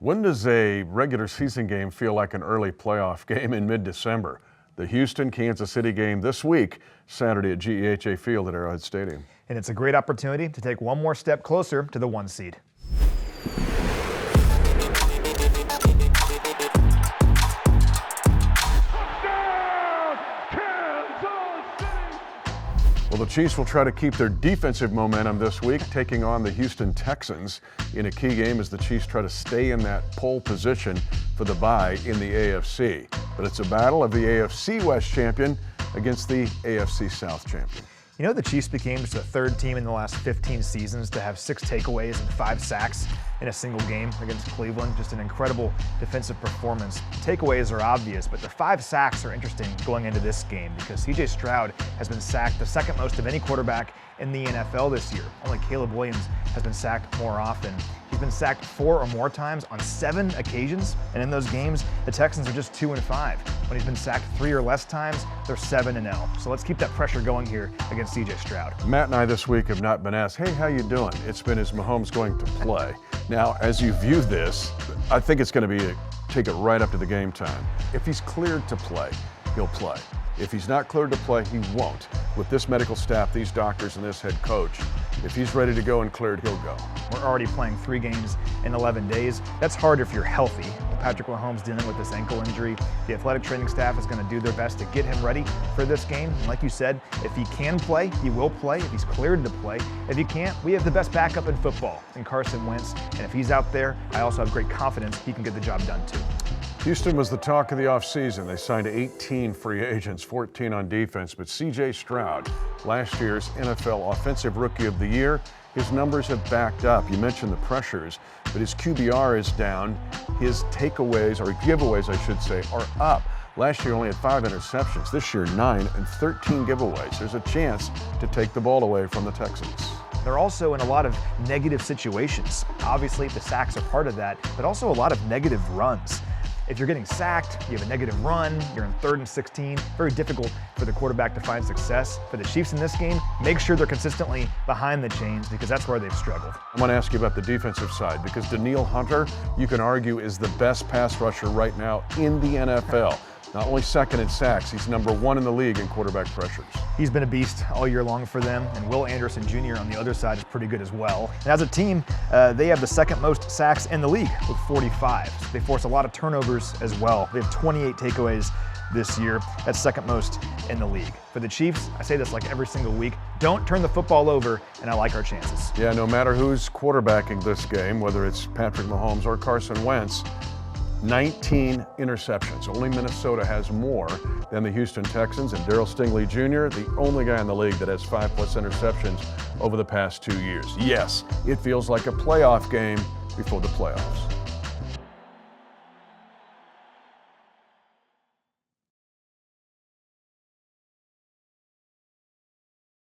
When does a regular season game feel like an early playoff game in mid-December? The Houston-Kansas City game this week, Saturday at GEHA Field at Arrowhead Stadium. And it's a great opportunity to take one more step closer to the 1 seed. Well, the Chiefs will try to keep their defensive momentum this week, taking on the Houston Texans in a key game as the Chiefs try to stay in that pole position for the bye in the AFC. But it's a battle of the AFC West champion against the AFC South champion. You know, the Chiefs became just the third team in the last 15 seasons to have 6 takeaways and 5 sacks in a single game against Cleveland. Just an incredible defensive performance. Takeaways are obvious, but the 5 sacks are interesting going into this game because CJ Stroud has been sacked the second most of any quarterback in the NFL this year. Only Caleb Williams has been sacked more often. He's been sacked 4 or more times on 7 occasions, and in those games, the Texans are just 2-5. When he's been sacked 3 or less times, they're 7-0. So let's keep that pressure going here against CJ Stroud. Matt and I this week have not been asked, hey, how you doing? It's been, is Mahomes going to play? Now, as you view this, I think it's going to be take it right up to the game time. If he's cleared to play, he'll play. If he's not cleared to play, he won't. With this medical staff, these doctors, and this head coach, if he's ready to go and cleared, he'll go. We're already playing 3 games in 11 days. That's hard if you're healthy. Patrick Mahomes dealing with this ankle injury. The athletic training staff is going to do their best to get him ready for this game. And like you said, if he can play, he will play. If he's cleared to play. If he can't, we have the best backup in football in Carson Wentz. And if he's out there, I also have great confidence he can get the job done too. Houston was the talk of the offseason. They signed 18 free agents, 14 on defense, but CJ Stroud, last year's NFL Offensive Rookie of the Year, his numbers have backed up. You mentioned the pressures, but his QBR is down. His takeaways, or giveaways I should say, are up. Last year only had 5 interceptions. This year 9 and 13 giveaways. There's a chance to take the ball away from the Texans. They're also in a lot of negative situations. Obviously the sacks are part of that, but also a lot of negative runs. If you're getting sacked, you have a negative run, you're in 3rd and 16, very difficult for the quarterback to find success. For the Chiefs in this game, make sure they're consistently behind the chains because that's where they've struggled. I want to ask you about the defensive side because Danielle Hunter, you can argue, is the best pass rusher right now in the NFL. Not only 2nd in sacks, he's number 1 in the league in quarterback pressures. He's been a beast all year long for them, and Will Anderson Jr. on the other side is pretty good as well. And as a team, they have the 2nd most sacks in the league with 45. So they force a lot of turnovers as well. They have 28 takeaways this year. That's 2nd most in the league. For the Chiefs, I say this like every single week, don't turn the football over, and I like our chances. Yeah, no matter who's quarterbacking this game, whether it's Patrick Mahomes or Carson Wentz, 19 interceptions. Only Minnesota has more than the Houston Texans, and Darryl Stingley Jr., the only guy in the league that has 5+ interceptions over the past 2 years. Yes, it feels like a playoff game before the playoffs.